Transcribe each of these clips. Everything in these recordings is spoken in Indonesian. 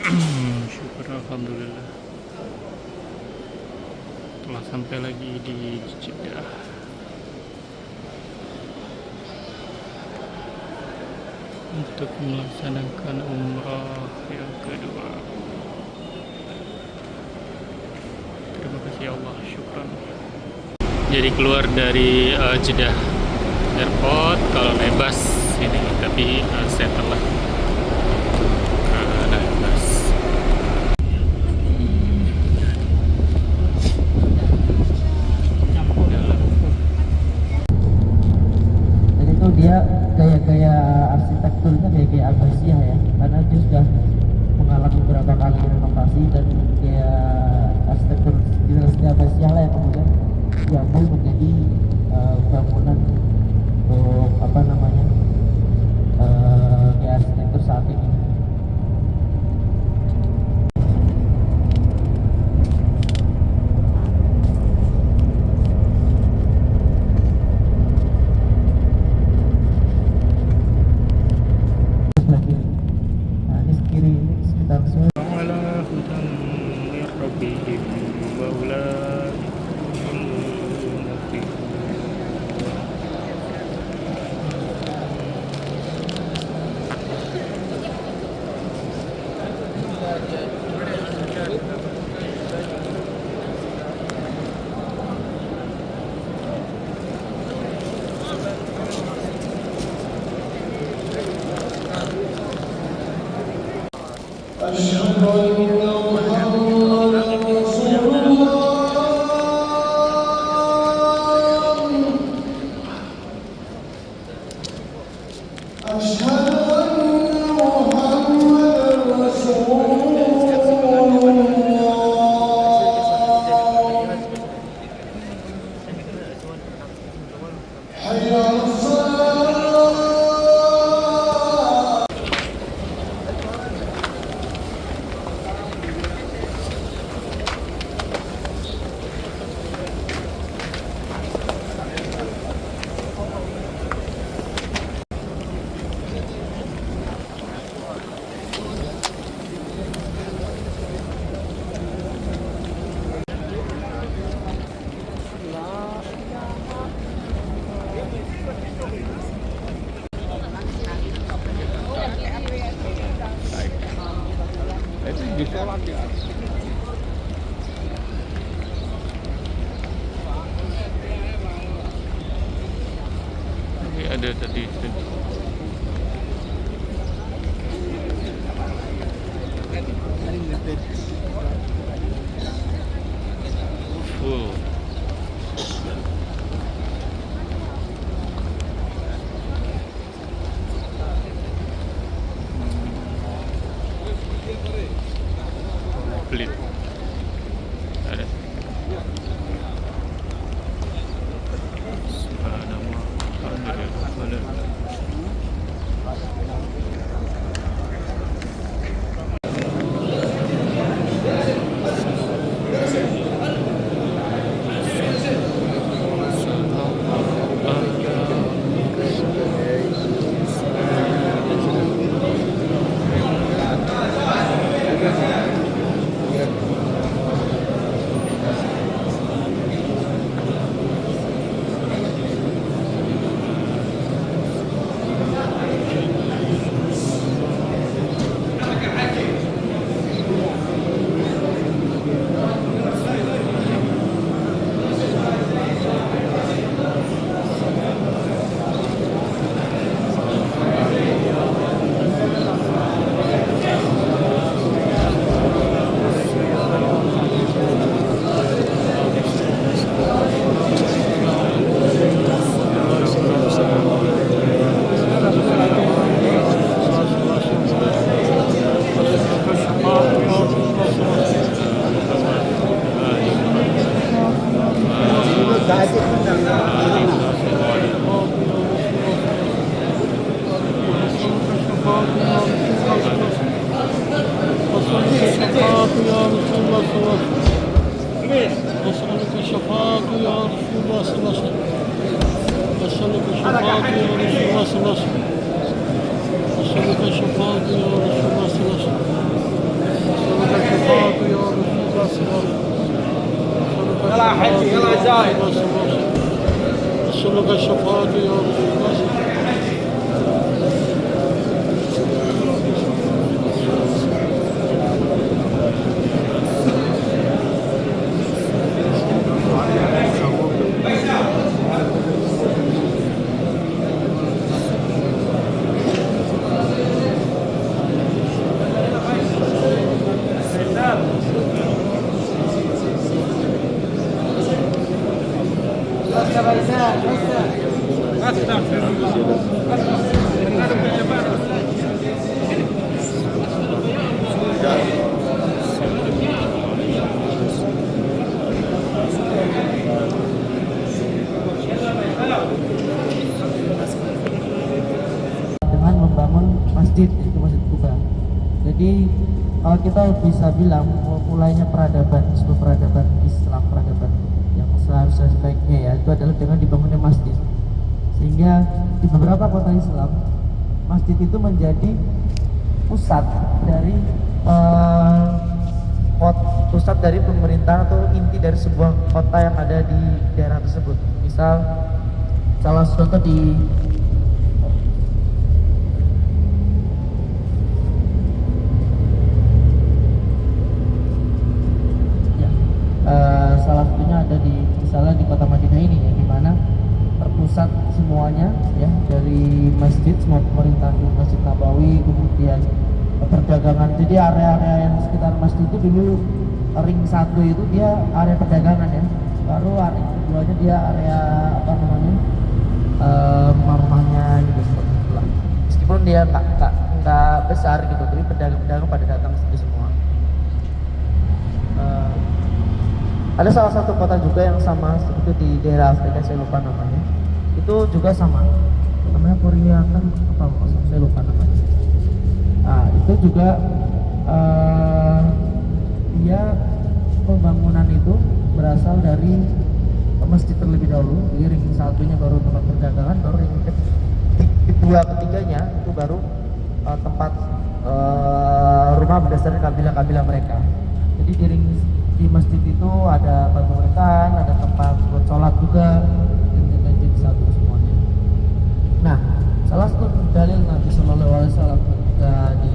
Syukur alhamdulillah telah sampai lagi di Jeddah untuk melaksanakan umrah yang kedua. Terima kasih Allah, syukran. Jadi keluar dari Jeddah Airport kalau naik bus ini, tapi saya telah naik bus. Jadi itu dia gaya-gaya arsitekturnya gaya-gaya Abbasiyah ya, karena dia sudah mengalami beberapa kali renovasi dan gaya arsitektur dinasti Abbasiyah lah yang kemudian diambil menjadi bangunan untuk apa namanya gaya arsitektur saat ini. Sebelah kiri, nah ini kiri ini sekitar semua. Ala hudan min rabbihim wa ulaika أشهد أن محمدا رسول الله أشهد أن محمدا رسول الله حي على الصلاة. Ini ada tadi full. Komplit. Ada. Subhanallah. Alhamdulillah. نسألك الشفاعة يا رسول الله صلى الله عليه وسلم. نسألك الشفاعة يا رسول الله صلى الله عليه وسلم. نسألك الشفاعة يا رسول الله صلى الله عليه وسلم. نسألك الشفاعة يا رسول الله. dengan membangun masjid, itu Masjid Kuba. Jadi kalau kita bisa bilang mulainya peradaban, sebuah peradaban Islam, peradaban yang seharusnya sebaiknya ya, itu adalah dengan dibangunnya masjid. Sehingga di beberapa kota Islam, masjid itu menjadi pusat dari pusat dari pemerintahan atau inti dari sebuah kota yang ada di daerah tersebut. Misal salah satu contoh di salah satunya ada di misalnya di kota Madinah ini ya, di mana terpusat semuanya ya, dari masjid, semua pemerintahan di Masjid Nabawi, kemudian perdagangan. Jadi area-area yang sekitar masjid itu dulu ring satu itu dia area perdagangan ya, baru ring keduanya dia area apa namanya rumah-rumahnya gitu seperti itulah. Meskipun dia nggak besar gitu, tapi pedagang-pedagang pada datang ke situ semua. Ada salah satu kota juga yang sama seperti di daerah Afrika, saya lupa namanya. Itu juga sama, namanya Korea kan apa? Saya lupa namanya. Nah itu juga dia pembangunan itu berasal dari masjid terlebih dahulu. Jadi ring satunya baru tempat perdagangan, baru ring kedua ketiganya itu baru tempat rumah berdasarkan kabilah-kabilah mereka. Jadi di masjid itu ada pemerintahan, ada tempat buat sholat juga, dan jadi satu semuanya. Nah, salah satu dalil Nabi Shallallahu Alaihi Wasallam ketika di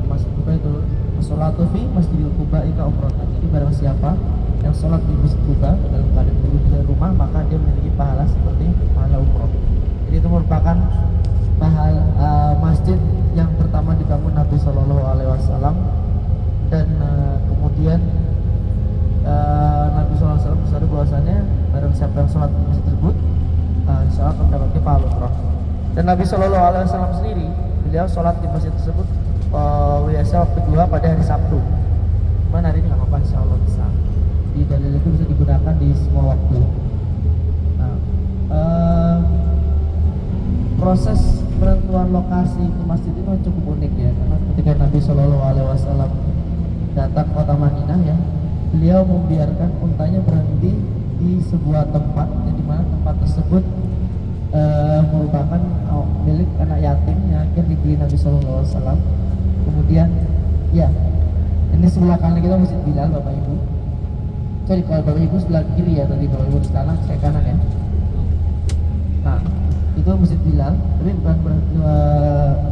Masjid Kuba itu, "Sholatu fi Masjidil Kuba ika umratan." Jadi barang siapa yang sholat di Masjid Kuba dalam keadaan duduk di rumah, maka dia memiliki pahala seperti pahala umroh. Jadi itu merupakan masjid yang pertama dibangun Nabi Shallallahu Alaihi Wasallam, dan kemudian Nabi SAW bersabda bahwasannya barang siapa yang sholat di masjid tersebut, insya Allah akan mendapatkan pahala umroh. Dan Nabi SAW sendiri, beliau sholat di masjid tersebut biasa waktu kedua pada hari Sabtu. Cuman hari ini nggak apa-apa, insya Allah bisa. Di dalil itu bisa digunakan di semua waktu. Nah, proses penentuan lokasi ke masjid itu cukup unik ya, karena ketika Nabi SAW datang kota Madinah ya, beliau membiarkan untanya berhenti di sebuah tempat, yang dimana tempat tersebut merupakan milik anak yatim yang akan dibeli Nabi SAW. Kemudian ya, ini sebelah kanan kita Masjid Bilal, Bapak Ibu. Sorry, kalau Bapak Ibu sebelah kiri ya, tadi Bapak Ibu sekarang saya kanan ya. Nah, itu Masjid Bilal, tapi bukan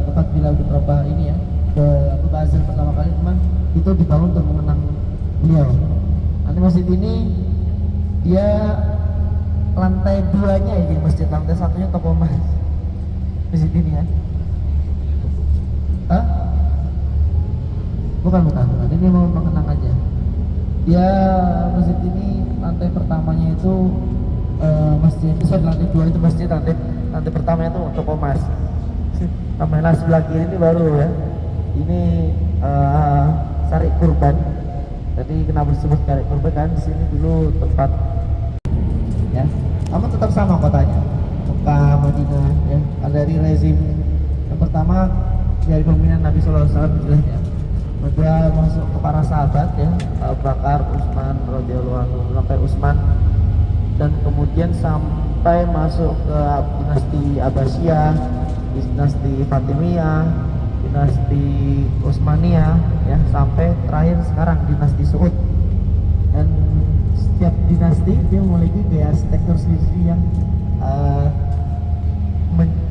tempat Bilal bin Rabah ini ya, Abu Bazar pertama kali, cuman itu dibangun untuk mengenang beliau. Nanti masjid ini dia lantai 2-nya ya, jadi masjid, lantai 1-nya toko emas. Masjid ini ya. Hah? Bukan. Ini mau mengenang aja. Dia masjid ini lantai pertamanya itu masjid, lantai 2 itu masjid, lantai pertamanya itu toko emas. Namanya sebelah kiri ini baru ya. Ini Sari Kurban. Jadi kenapa disebut Sari Kurban, kan di sini dulu tempat ya. Namun tetap sama kotanya, Mekah, Madinah ya. Dari rezim yang pertama dari pemimpinan Nabi SAW jelas ya. Kemudian masuk ke para sahabat ya, Abu Bakar, Utsman radhiyallahu anhu, sampai Utsman, dan kemudian sampai masuk ke dinasti Abbasiyah, dinasti Fatimiyah, dinasti Utsmaniyah ya, sampai terakhir sekarang dinasti Saud. Dan setiap setiap dinasti dia memiliki gaya arsitektur sendiri yang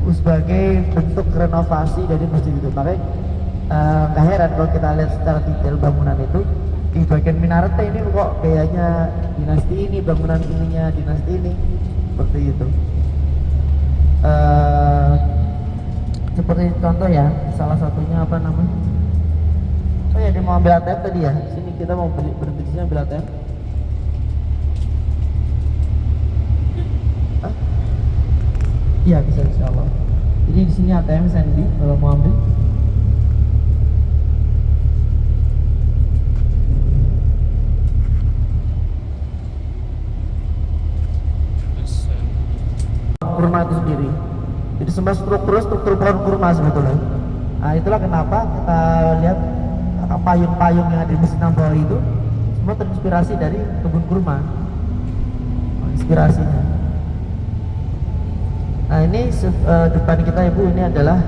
sebagai bentuk renovasi dari masjid itu. Makanya nggak heran kalau kita lihat secara detail bangunan itu, di bagian minaretnya ini kok gayanya dinasti ini, bangunan ininya dinasti ini, seperti itu. Seperti contoh ya, salah satunya apa namanya? Oh ya, dia mau ambil ATM tadi ya. Sini kita mau berhenti di sini ambil ATM. Hah? Iya bisa, insya Allah. Jadi di sini ATM Sandy kalau mau ambil. Kurma itu sendiri. Jadi semua struktur pohon kurma sebetulnya. Nah itulah kenapa kita lihat payung-payung yang ada di Masjid Nabawi itu semua terinspirasi dari kebun kurma. Inspirasinya. Nah ini depan kita ibu, ini adalah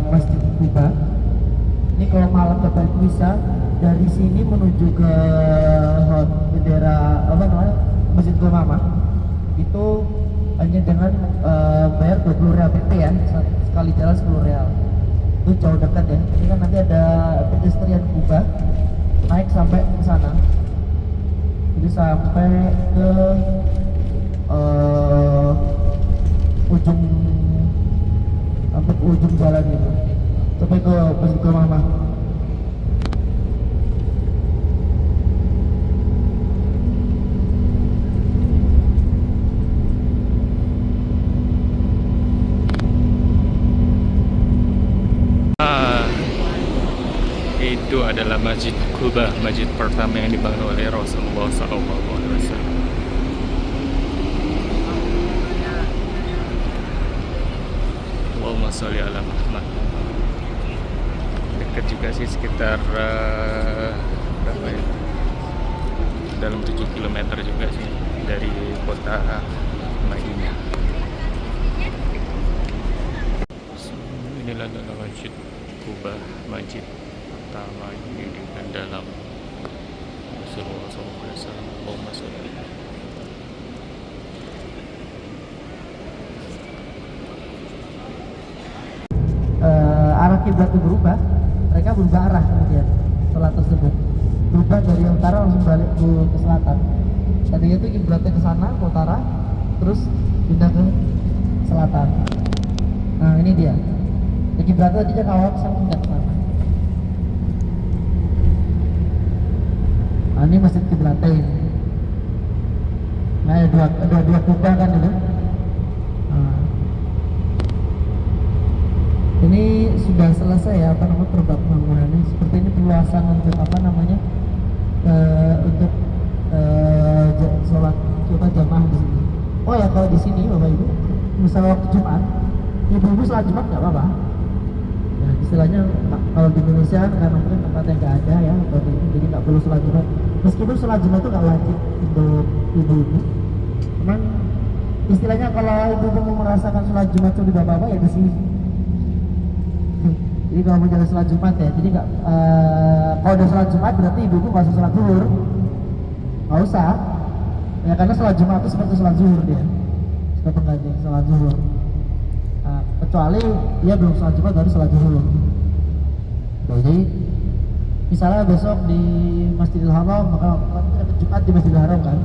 Masjid Kuba. Ini kalau malam bapak ibu bisa dari sini menuju ke bendera apa namanya Masjid Mama itu hanya dengan bayar 20 real PP ya, sekali jalan 10 real. Itu jauh dekat ya. Ini kan nanti ada pedestrian Kuba naik sampai ke sana. Jadi sampai ke ujung jalan itu, sampai ke Masjid Mama. Itu adalah Masjid Kuba, masjid pertama yang dibangun oleh Rasulullah SAW. Allahumma sholli ala Muhammad. Dekat juga sih, sekitar berapa ya? Dalam 7 km juga sih dari kota Madinah. Inilah adalah Masjid Kuba, masjid pertama yang didirikan dalam Rasulullah SAW. Allahumma sholli. Arah kiblat itu berubah, mereka berubah arah kemudian sholat tersebut berubah dari utara langsung balik ke selatan. Tadinya itu kiblatnya ke sana ke utara, terus pindah ke selatan. Nah ini dia. Kiblatnya tadinya ke awal sekarang pindah ke sana. Nah, ini masjid kiblatnya ini. Nah ada dua kubah kan itu. Nah, ini sudah selesai ya apa namanya pembangunannya. Seperti ini perluasan untuk apa namanya untuk sholat jamaah di sini. Oh ya, kalau di sini bapak ibu misalnya waktu Jumat, ibu-ibu sholat Jumat nggak apa-apa. Ya istilahnya kalau di Indonesia karena mungkin tempatnya nggak ada ya, jadi nggak perlu sholat Jumat. Meskipun sholat Jumat itu nggak wajib untuk ibu-ibu. Cuman istilahnya kalau ibu-ibu mau merasakan sholat Jumat seperti bapak-bapak ya di sini. Jadi kalau mau jalan sholat Jumat ya, jadi nggak kalau udah sholat Jumat berarti ibu-ibu nggak usah sholat zuhur, nggak usah ya, karena sholat Jumat itu seperti sholat zuhur dia, sudah pengganti sholat zuhur. Nah, kecuali dia belum sholat Jumat baru sholat zuhur. Jadi misalnya besok di Masjidil Haram, maka kita ke Jumat di Masjidil Haram kan,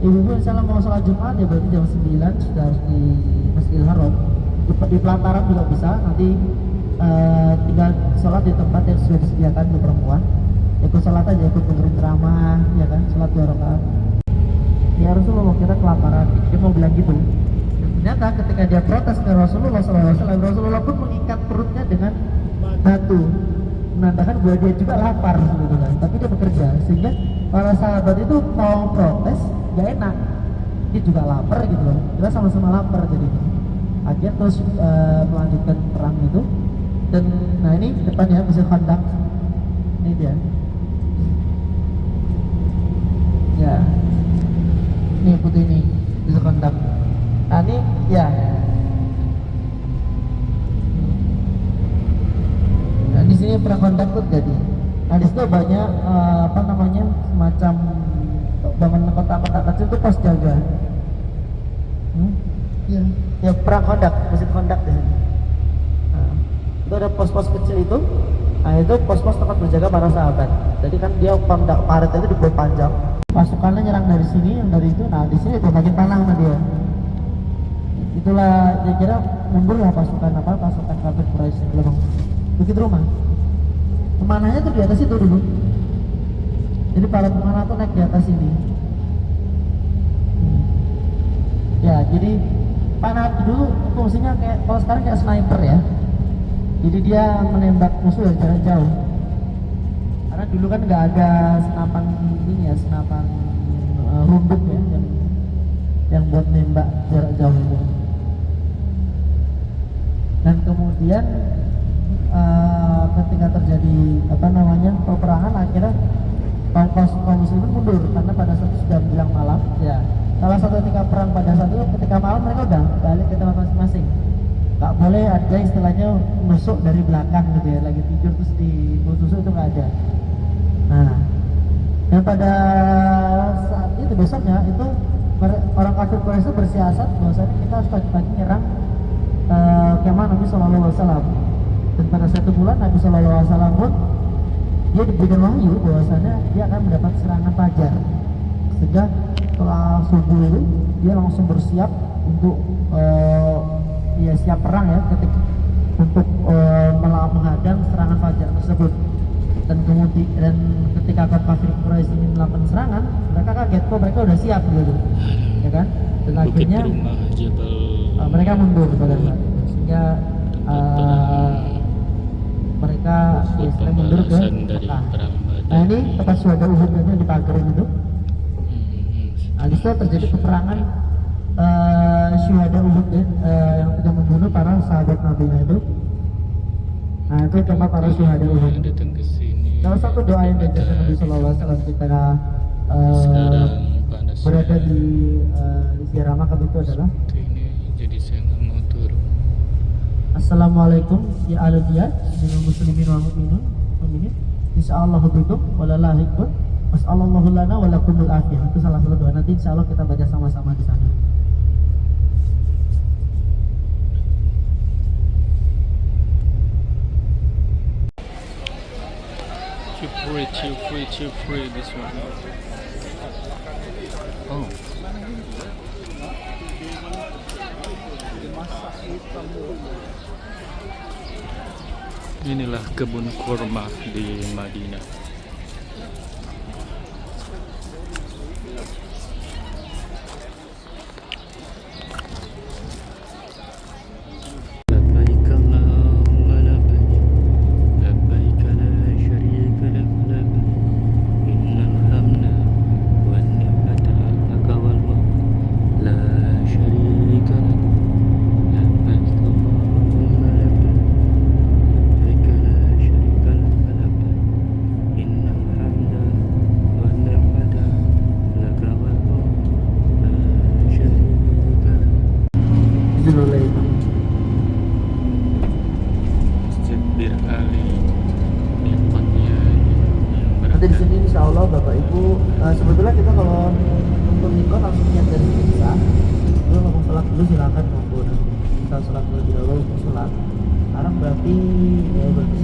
ibu-ibu misalnya mau sholat Jumat ya berarti jam 9 sudah harus di Masjidil Haram. Di pelataran juga bisa, nanti tinggal sholat di tempat yang sudah disediakan untuk perempuan. Ikut sholat aja, ikut dengerin ceramah, ya kan, sholat 2 rakaat. Ya Rasulullah kira kelaparan, dia mau bilang gitu. Dan ternyata ketika dia protes ke Rasulullah SAW, Rasulullah pun mengikat perutnya dengan batu, menandakan bahwa dia juga lapar sebetulnya, tapi dia bekerja. Sehingga para sahabat itu mau protes, gak enak. Dia juga lapar gitu loh, kita sama-sama lapar jadi. Akhirnya terus melanjutkan perang itu. Dan nah ini depannya bisa Khandaq, ini dia ya, ini putih ini bisa Khandaq. Nah ini ya, nah di sini perang Khandaq tuh jadi. Nah di situ banyak apa namanya semacam bangun kota-kota kecil itu pos jaga. Iya. Ya perang kondak, mesin kondak di sini. Nah, itu ada pos-pos kecil itu. Nah itu pos-pos tempat berjaga para sahabat. Jadi kan dia kondak parit itu dibuat panjang. Pasukannya nyerang dari sini, yang dari itu. Nah di sini tuh makin panah sama dia. Itulah kira-kira mundur lah pasukan kafir Quraisy yang belum begitu rumah. Pemanahnya tuh di atas itu dulu. Jadi para pemanah tuh naik di atas ini. Ya, jadi panah dulu fungsinya kayak kalau sekarang kayak sniper ya. Jadi dia menembak musuh dari jarak jauh. Karena dulu kan nggak ada senapan ini ya, senapan rumput ya, yang buat nembak jarak jauh itu. Dan kemudian ketika terjadi peperangan, akhirnya kaum muslimin mundur karena pada saat itu sudah menjelang malam. Ya, salah satu ketika perang pada saat itu ketika malam mereka udah balik ke tempat masing-masing. Nggak boleh ada istilahnya nusuk dari belakang gitu ya, lagi tidur terus ditusuk itu nggak ada. Nah, dan pada saat itu besoknya itu orang kafir Quraisy bersiasat bahwasanya kita harus pagi-pagi nyerang kemah Nabi Sallallahu Alaihi Wasallam. Dan pada satu bulan Nabi Sallallahu Alaihi Wasallam pun dia diberikan wahyu bahwasanya dia akan mendapat serangan fajar. Sehingga setelah subuh itu dia langsung bersiap untuk siap perang ya untuk menghadang serangan fajar tersebut. Dan kemudian ketika kaum kafir Quraisy ingin melakukan serangan, mereka kaget kok mereka udah siap gitu, ya kan? Dan Bukit akhirnya Rumah Jabal mereka mundur pada saat itu, sehingga mereka buat istilahnya mundur ke pembalasan dari Mekah. perang Nah Badar. ini tempat syuhada Uhud yang dipagarin itu. Nah di situ terjadi peperangan syuhada Uhud ya, yang tidak membunuh para sahabat Nabi itu. Nah itu tempat para syuhada Uhud. Yang datang ke sini. Salah satu doa yang diajarkan Nabi Sallallahu Alaihi Wasallam ketika Sekarang panas berada di ziarah makam itu adalah ini, jadi saya nggak mau turun. Assalamualaikum ya ahli diyar minal muslimin wal mu'minin insyaallah bikum wala lahiqun wassallallahu lana wa lakumul afiyah. Itu salah satu doa, nanti insyaallah kita baca sama-sama di sana. Chill free this one. Oh. Inilah kebun kurma di Madinah. Labbaik Allahumma labbaik, labbaik la syarika lak labbaik, innal hamda wan ni'mata laka wal mulk la syarika lak, labbaik Allahumma labbaik, labbaik la syarika lak labbaik, innal hamda wan ni'mata laka wal mulk la syarika lak. Bismillahirrahmanirrahim. Masjid Bir Ali nikmatnya yang Nanti di sini insya Allah Bapak Ibu sebetulnya kita kalau untuk nikah langsung niat dari sini bisa. Dulu ngomong sholat dulu silakan monggo. Kita sholat dulu dahulu untuk sholat. Sekarang berarti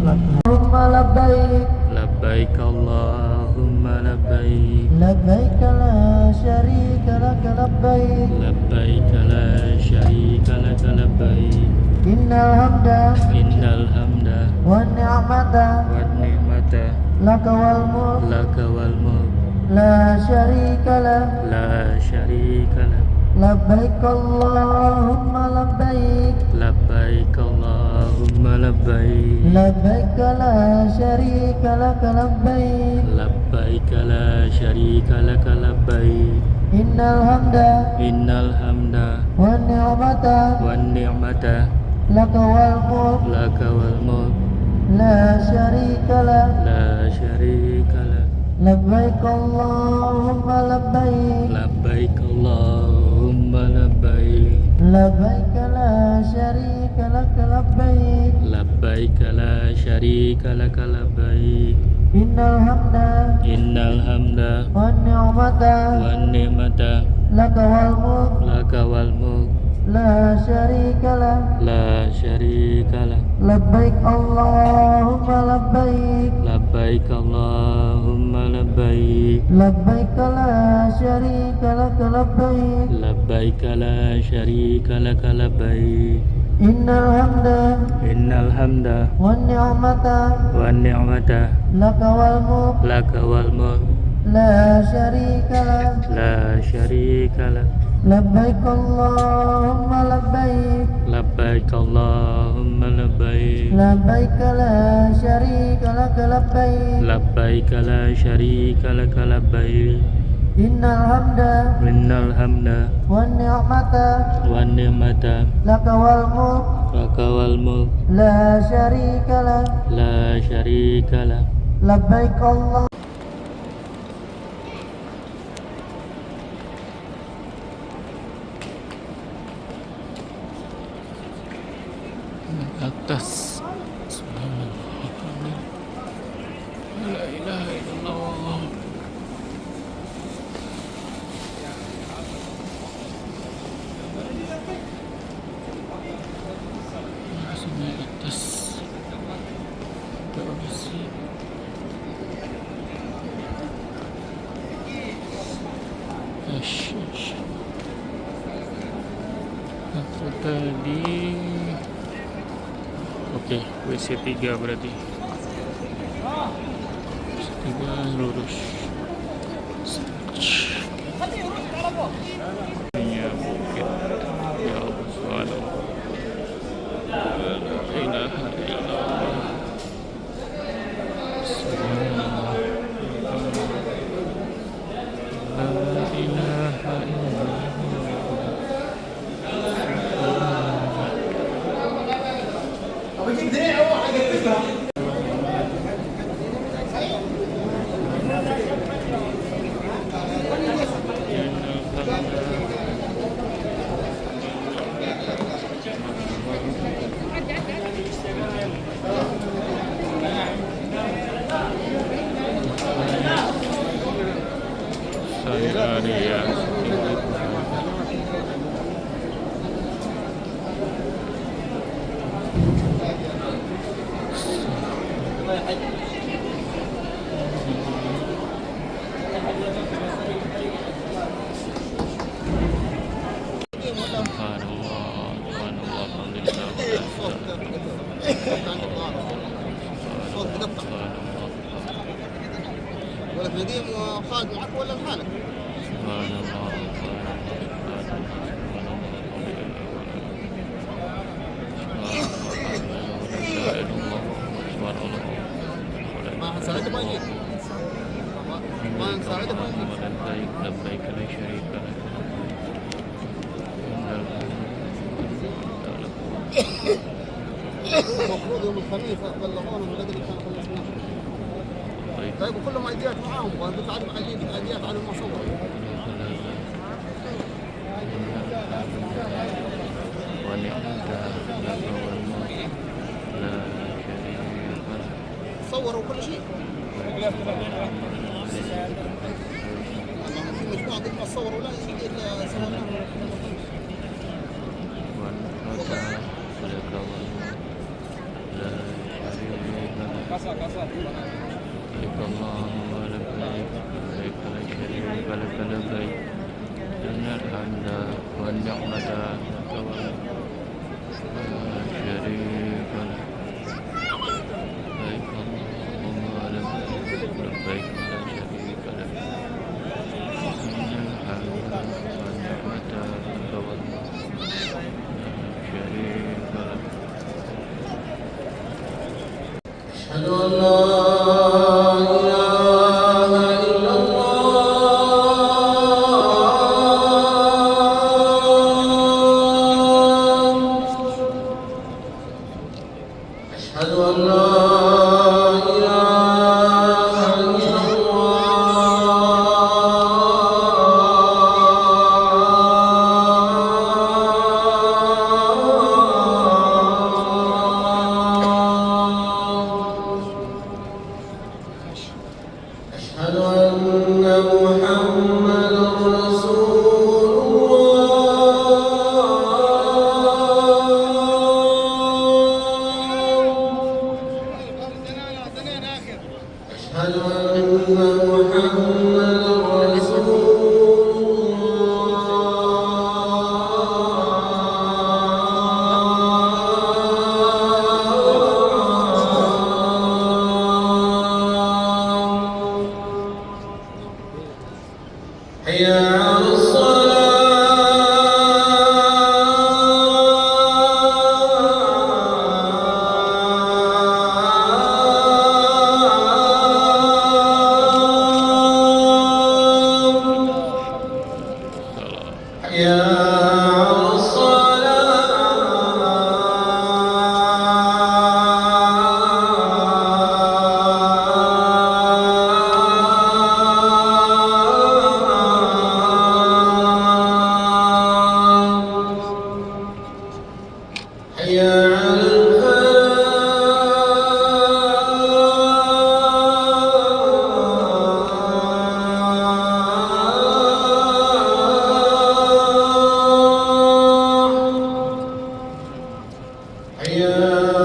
sholat. Allahumma labbaik, labbaik Allahumma labbaik, labbaik la syarika laka labbaik, labbaik la syarika laka labbaik, innal hamda innal hamda wan ni'mata wan ni'mata laka wal mulk laka wal mulk la syarika lak. la syarika lak, Labbaik Allahumma labbaik, labbaik Allahumma labbaik, labbaik la syarika laka labbaik, labbaik la syarika laka labbaik, innal hamda innal hamda wan ni'mata wan ni'mata laka wal mulk laka wal mulk la syarika lak. la syarika lak, Labbaik Allahumma labbaik, labbaik Allahumma labbaik, labbaik la syarika laka labbaik, labbaik la syarika laka labbaik, innal hamda wan ni'mata laka wal mulk la syarikalah la syarikalah labbaik Allahumma labbaik labbaik Allahumma labbaik labbaik la syarika laka labbaik labbaik la syarika laka labbaik innal hamda wan ni'mata laka wal mulk la syarikalah la syarikalah labbaik Allahumma labbaik labbaik Allahumma labbaik labbaik la syarika laka labbaik labbaik la syarika laka labbaik innal hamda wan ni'mata laka wal mulk la syarikalah labbaik Allah atas. Subhanallah. La ilaha illallah. Sampai atas. Permisi. Aku tadi. Oke, WC 3 berarti. WC 3 lurus. Ini bukit. Ya Allah, subhanallah. La ilaha illallah. Subhanallah. La ilaha illallah. Saya ولك نديم خالد معك ولا لحالك؟ ما حنساعدك ما يجيك ما نساعدك ما يجيك لبيك لا شريك لك المفروض يوم الخميس بلغونا من بدري كان خلصنا. طيب وكلهم ايديات معاهم قالوا تعالوا عليك ايديات على المصور. صوروا كل شيء. في مجموعة ضد ما صوروا لا إلا صورناهم. لبيك اللهم لبيك لبيك لا شريك لك لبيك إن الحمد والنعمة لك والملك لا شريك لك لبيك اللهم لبيك لبيك لا شريك لك إن الحمد والنعمة لك والملك لا شريك لك أشهد أن لا إله إلا الله أشهد أن محمدا رسول الله أشهد أن محمدا رسول الله حي على الصلاة حي على الصلاة حي على الفلاح حي على الفلاح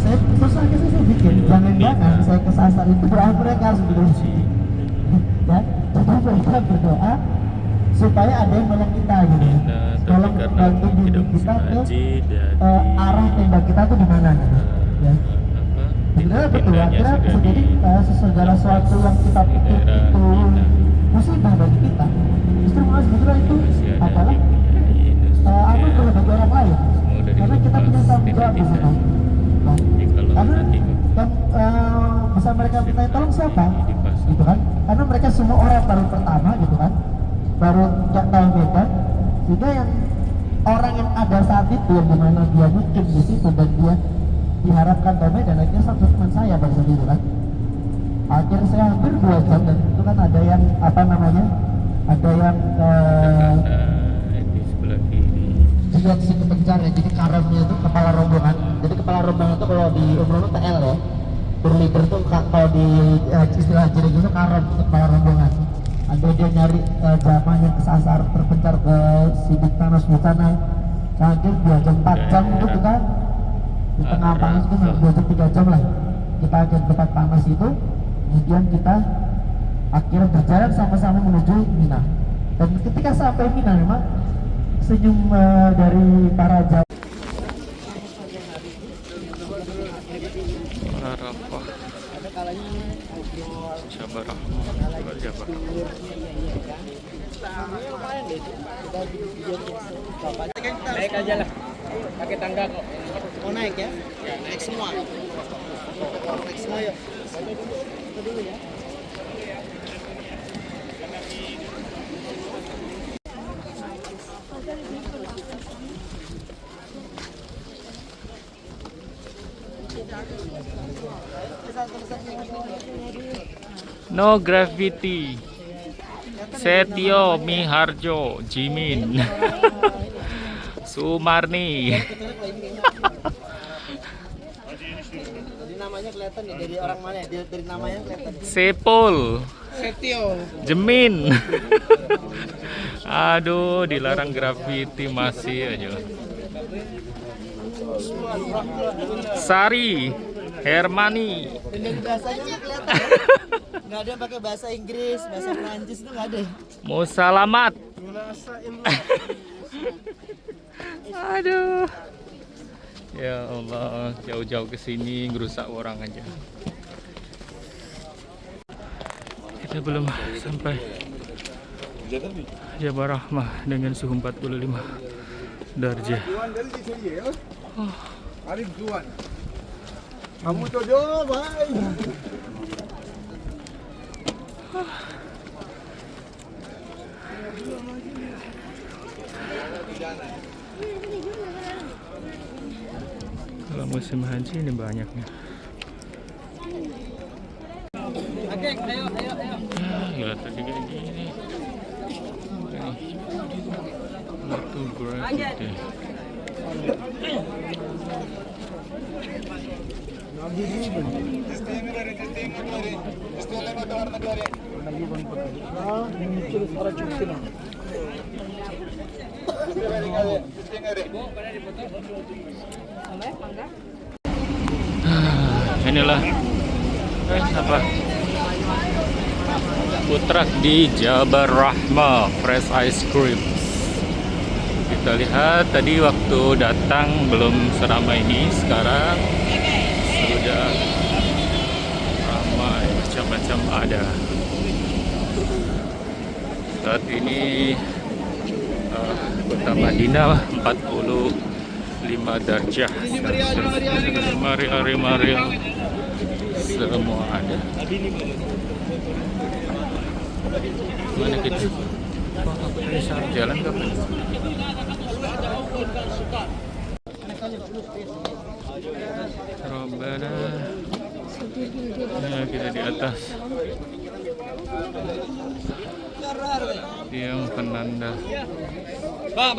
Saya bikin, jangan-jangan saya kesasar itu berarti mereka harus berdoa. Ya, coba mereka berdoa supaya ada yang menolong kita gitu. Tolong bantu diri kita ke arah tembak kita tuh di mana gitu. Ya. Sebenarnya betul, akhirnya bisa jadi segala sesuatu yang kita pikir itu musibah bagi kita, justru malah sebetulnya itu adalah amal bagi orang lain, karena kita punya tanggung jawab di sana. Karena bisa mereka minta tolong siapa, gitu kan? Karena mereka semua orang baru pertama, gitu kan? Baru nggak tahu beda, sehingga yang orang yang ada saat itu yang dimana dia mungkin di situ dan dia diharapkan damai, dan akhirnya satu teman saya pada saat itu kan, akhirnya saya hampir 2 jam, dan itu kan ada yang apa namanya, ada yang di sebelah kiri. juga si kepencar ya, jadi karomnya itu kepala rombongan. Jadi kepala rombongan itu kalau di umroh itu TL ya, berleader tuh kalau di istilah jadi itu karom, kepala rombongan. Ada dia nyari jamaah yang kesasar terpencar ke Sidik Tanos Bukana, hampir 2 jam 4 jam itu kita di tengah panas itu 2 jam 3 jam lah kita ke tempat panas itu. Kemudian kita akhirnya berjalan sama-sama menuju Mina, dan ketika sampai Mina memang senyum dari para jamaah. Arafah, Jabarah, Jabarah. Naik aja lah, pakai tangga kok. Oh naik ya? Naik semua. Naik semua yuk. Kita dulu ya. No gravity. Setio Miharjo Jimin Sumarni. Dari namanya kelihatan ya, dari orang mana ya? Dari namanya kelihatan. Sepul Setio. Jemin. Aduh, dilarang graffiti masih aja. Sari Hermani. Dan dari bahasanya kan kelihatan ya? Nggak ada yang pakai bahasa Inggris, bahasa Perancis itu nggak ada. Musalamat. Aduh. Ya Allah, jauh-jauh ke sini ngerusak orang aja. Kita belum sampai Jabal Rahmah dengan suhu 45 derajat. Kamu jodoh, bye. Kalau musim haji ini banyaknya. Gila tadi kayak gini. Batu gravity. Inilah apa food truck di Jabal Rahmah fresh ice cream. Kita lihat tadi waktu datang belum seramai ini, sekarang sudah ramai, macam-macam ada. Saat ini kota Madinah 45 derajat. Mari semua ada. Mana kita? Jalan kapan? Rombana. Nah, kita di atas. Yang penanda. Ba.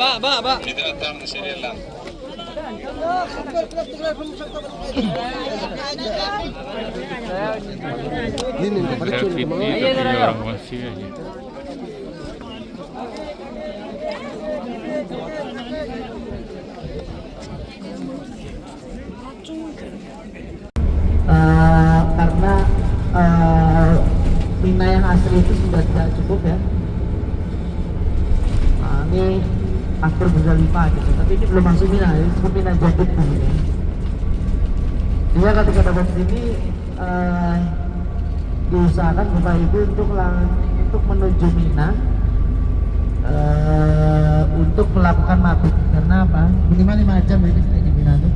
Graffiti tapi orang masih aja. Karena Mina yang asli itu sudah tidak cukup ya. Ini akhir Muzdalifah gitu, tapi ini belum masuk Mina, ini seperti Mina Jadid gitu. Dia ketika dapat sini diusahakan Bapak Ibu untuk menuju Mina, untuk melakukan mabit. Karena apa? Minimal 5 jam ya di Mina tuh.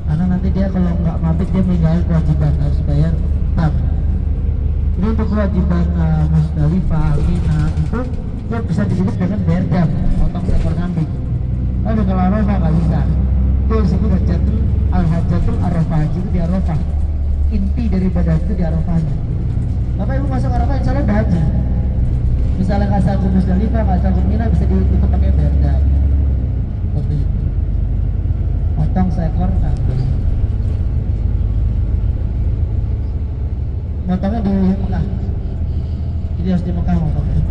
Karena nanti dia kalau nggak mabit dia meninggalkan kewajiban, harus bayar tab. Ini untuk kewajiban Muzdalifah, Mina itu dia bisa dihidup dengan bayar jam, potong seekor kambing. kalau Arafah nggak bisa. Itu disebut Hajjatul Arafah, itu di Arafah. Inti dari ibadah itu di Arafahnya. Bapak Ibu masuk Arafah insya Allah udah haji. Misalnya nggak sanggup Musdalifah, nggak sanggup Mina, bisa ditutup pakai berda. Seperti itu. Potong seekor kambing. Motongnya di Mekah. Jadi harus di Mekah motongnya.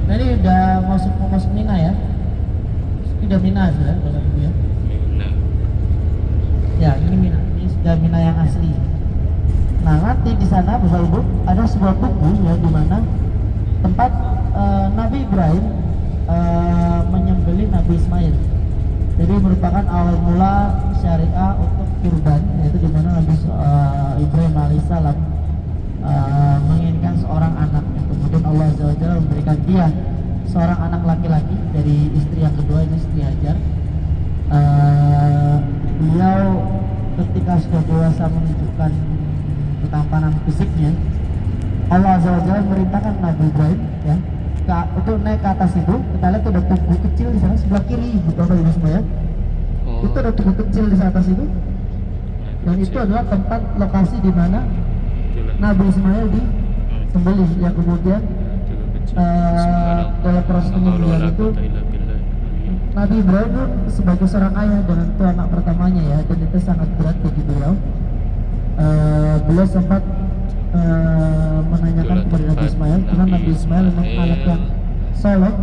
Nah ini udah masuk Mina ya. Ini udah Mina sudah Bapak Ibu ya. Mina. Ya ini Mina. Ini sudah Mina yang asli. Nah nanti di sana Bapak Ibu ada sebuah buku ya di mana tempat Nabi Ibrahim menyembelih Nabi Ismail. Jadi merupakan awal mula syariah untuk kurban, yaitu di mana Nabi Ibrahim alaihissalam menginginkan seorang anak. Kemudian Allah Azza wa Jalla memberikan dia seorang anak laki-laki dari istri yang kedua, ini istri Hajar. Beliau ketika sudah dewasa menunjukkan ketampanan fisiknya, Allah Azza wa Jalla merintahkan Nabi Ibrahim ya untuk naik ke atas itu. Kita lihat ada tugu kecil di sana sebelah kiri, Bapak Ibu semua ya. Itu ada tugu kecil di atas itu, dan itu adalah tempat lokasi di mana Nabi Ismail disembelih, yang kemudian dalam proses penyembelihan itu Nabi Ibrahim sebagai seorang ayah dengan itu anak pertamanya ya, dan itu sangat berat bagi beliau. Beliau sempat menanyakan kepada Nabi Ismail, karena Nabi Ismail memang anak yang soleh,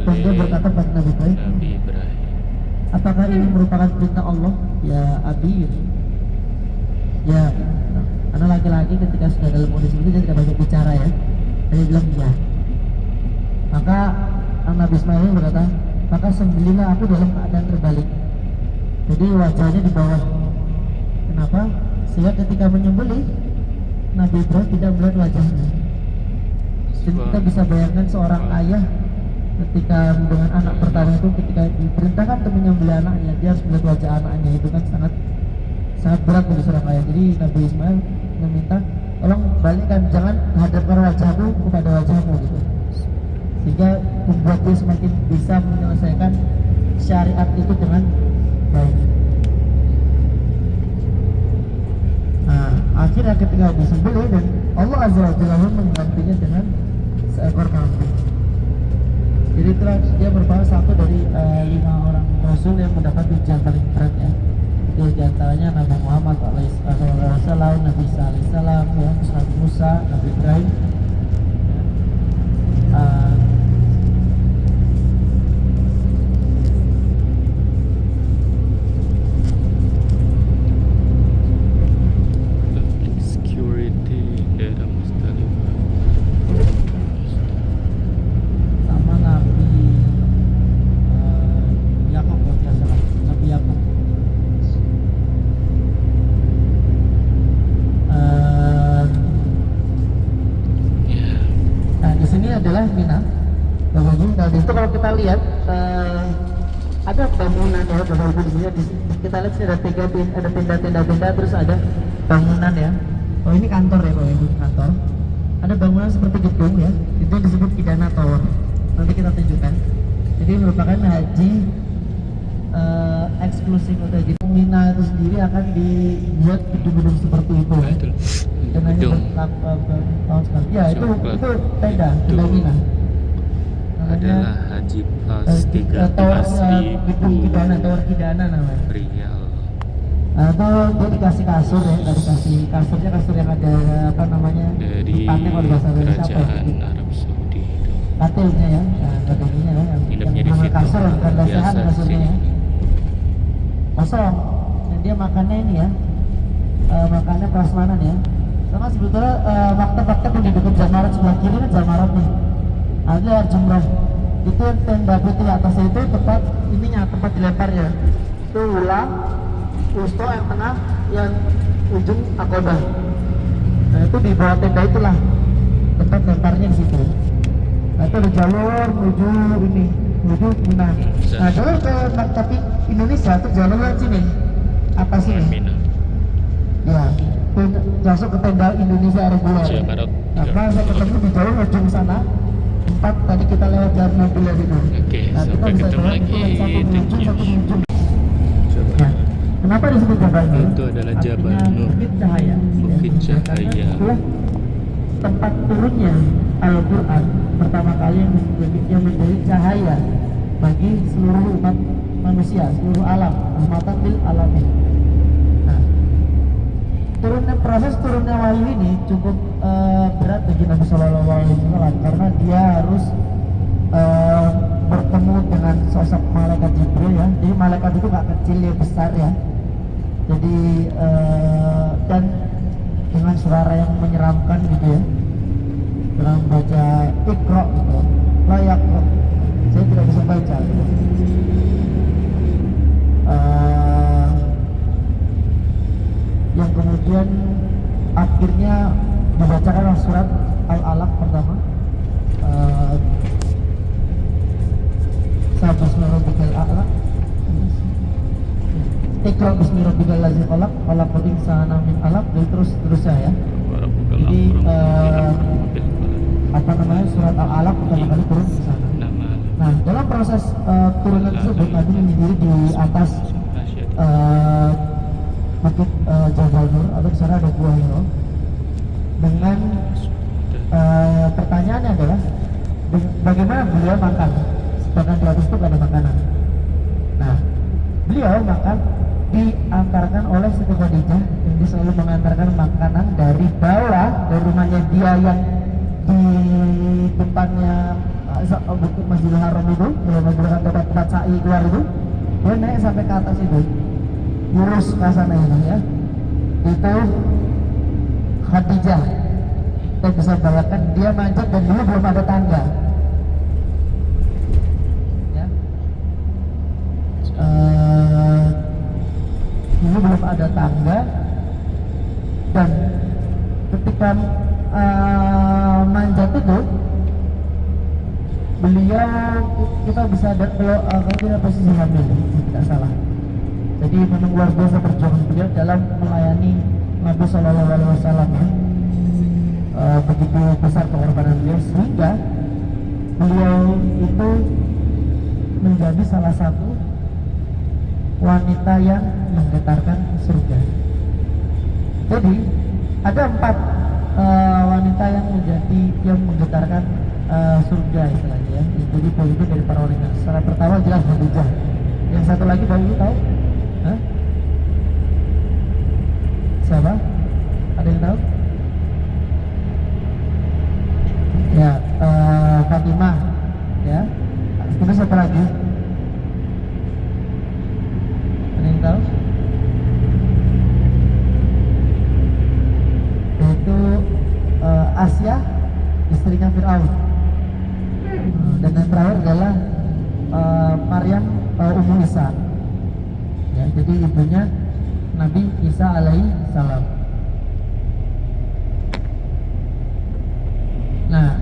dan dia berkata pada Nabi Ibrahim, apakah ini merupakan perintah Allah ya Abi? Ya, karena laki-laki ketika sudah dalam kondisi itu dia tidak banyak bicara ya. Dia bilang iya. Maka Nabi Ismail berkata, maka sembelihlah aku dalam keadaan terbalik. Jadi wajahnya di bawah. Kenapa? Sehingga ketika menyembelih Nabi Ibrahim tidak melihat wajahnya. Jadi kita bisa bayangkan seorang ayah ketika dengan anak pertama itu, ketika diperintahkan untuk menyembelih anaknya, dia harus melihat wajah anaknya. Itu kan sangat berat bagi seorang ayah. Jadi Nabi Ismail meminta, tolong balikkan, jangan hadapkan wajahku kepada wajahmu gitu, sehingga membuat dia semakin bisa menyelesaikan syariat itu dengan baik. Nah akhirnya ketika disembelih, dan Allah Azza wa Jalla menggantinya dengan seekor kambing. Jadi itulah dia merupakan satu dari 5 orang Rasul yang mendapat ujian paling berat ya. Di antaranya Nabi Muhammad SAW, Nabi Isa alaihissalam, ya, Nabi Musa, Nabi Ibrahim. Security daerah Musdalifah. Sama Nabi Yakub kalau tidak salah, Nabi Yakub. Nah di sini adalah Mina. Bapak Ibu, nah itu kalau kita lihat ada bangunan ya Bapak Ibu di sini. Kita lihat sini ada tenda-tenda, terus ada bangunan ya. Oh ini kantor ya Bapak Ibu, kantor. Ada bangunan seperti gedung ya, itu disebut Kidana Tower. Nanti kita tunjukkan. Jadi merupakan haji eksklusif atau haji Mina itu sendiri akan dibuat gedung-gedung seperti itu. Betul. Gedung. Tahun sekali. Ya itu tenda Mina. Adalah haji plastik tower asli gedung Tower Kidana namanya. Riau. Atau dia dikasih kasur ya, kasurnya kasur yang ada apa namanya? Dari Tempatnya kalau di bahasa Indonesia apa? kerajaan Arab Saudi itu. Katilnya ya, katilnya ya, yang Nginepnya di namanya situ. kasur, bukan basahan Biasa kasurnya sih. ya. Kosong. Dan dia makannya ini ya, makannya prasmanan ya. Sama sebetulnya maktab-maktab yang di dekat Jamarat sebelah kiri kan Jamarat nih. Ada jumrah. Itu tenda putih atasnya itu tempat ininya, tempat dilemparnya. Itu ulang, usto yang tengah, yang ujung akodah. Nah itu di bawah tenda itulah tempat lemparnya di situ. Nah itu ada jalur menuju Mina. Nah jalur ke maktab Indonesia itu jalur lewat sini. atas Rombongan ini. Mina. Ya, itu masuk ke tenda Indonesia reguler. Jawa Barat. Nah, saya ketemu di jalur ujung sana. Tempat tadi kita lewat jalan mobil itu. Oke, Nah, kita sampai bisa ketemu jalan lagi. itu yang satu Thank ujung, you. satu ujung. Coba. Nah, kenapa disebut Jabal Nur? Itu adalah Jabal Artinya Nur. Bukit Cahaya. Bukit Ya, karena Cahaya. itulah tempat turunnya Al-Quran pertama kali yang menjadi cahaya bagi seluruh umat manusia, seluruh alam, rahmatan lil alamin. Nah, proses turunnya wahyu ini cukup berat bagi Nabi Shallallahu Alaihi Wasallam karena dia harus bertemu dengan sosok malaikat Jibril ya. Jadi malaikat itu gak kecil ya, besar ya. Jadi dan dengan suara yang menyeramkan gitu ya, dalam baca Iqra gitu, layak saya tidak bisa baca gitu. Yang kemudian akhirnya dibacakan surat Al-Alaq pertama, Sabasma Rabbikal A'la, Iqra bismi rabbikal ladzi khalaq, khalaqal insana min 'alaq, dan terusnya ya. Jadi apa namanya, surat Al-Alaq pertama kali turun di sana. Nah, dalam proses turunan tersebut Nabi sendiri di atas bukit Jabal Nur, atau di sana ada Gua Hiro. Dengan pertanyaannya adalah bagaimana beliau makan, sedangkan di atas itu gak ada makanan. Nah, beliau makan diantarkan oleh Siti Khadijah, yang dia selalu mengantarkan makanan dari bawah, dari rumahnya dia yang di depannya bukit Masjidil Haram itu, menggunakan tempat sa'i keluar itu, dia naik sampai ke atas itu, lurus ke sana itu ya. Itu Khadijah, kita bisa bayangkan dia manjat dan dulu belum ada tangga ya. Dulu belum ada tangga, dan ketika manjat itu beliau, kita bisa ada kalau tidak posisi hamil, tidak salah. Jadi memang luar biasa perjuangan beliau dalam melayani Nabi Shallallahu Alaihi Wasallam ya. Begitu besar pengorbanan beliau sehingga beliau itu menjadi salah satu wanita yang menggetarkan surga. Jadi ada 4 wanita yang menggetarkan surga istilahnya ya. Jadi begitu dari para wanita. Secara pertama jelas Khadijah. Yang satu lagi Bapak Ibu tahu? Hah? Siapa? Ada yang tahu? Ya, Fatimah ya. Terus siapa lagi? Ada yang tahu? Yaitu Asia, istrinya Fir'aun. Dan yang terakhir adalah Maryam Ummu Isa ya, jadi ibunya Nabi Isa alaihi salam. Nah,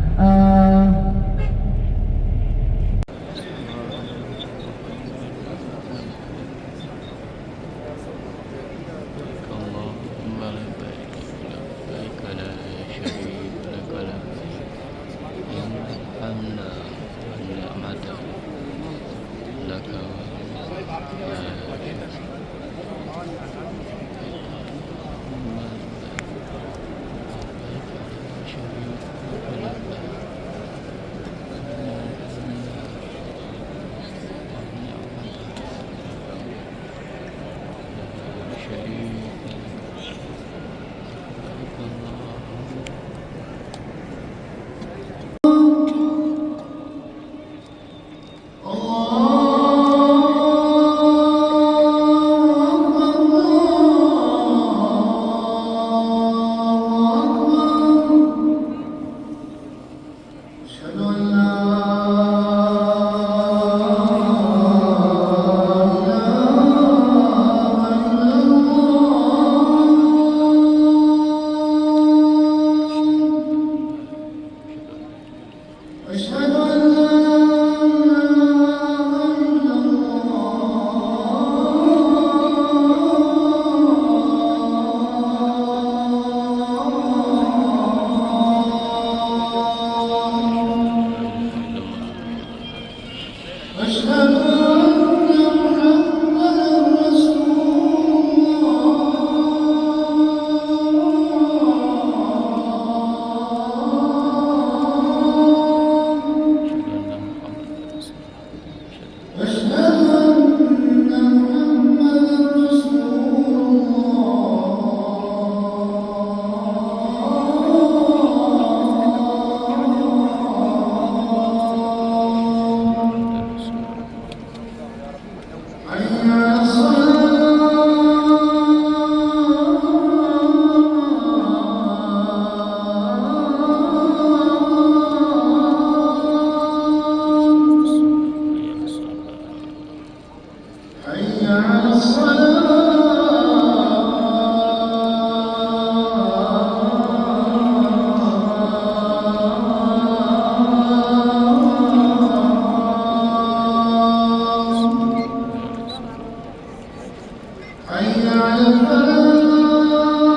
حي على الفلاح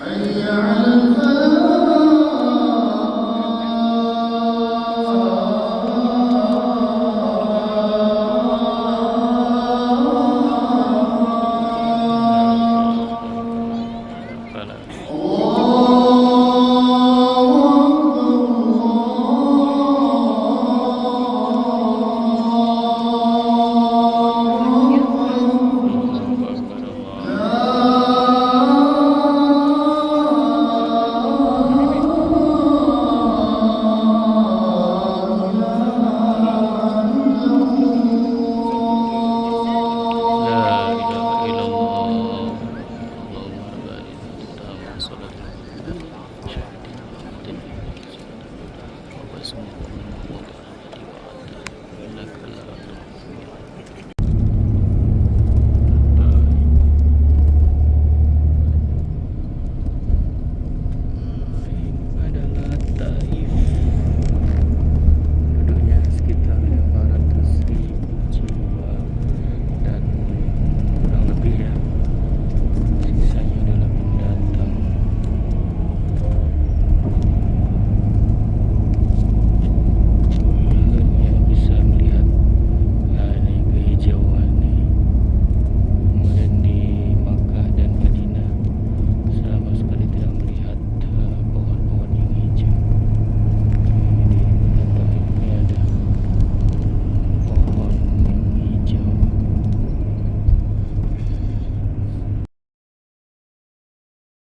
حي على الفلاح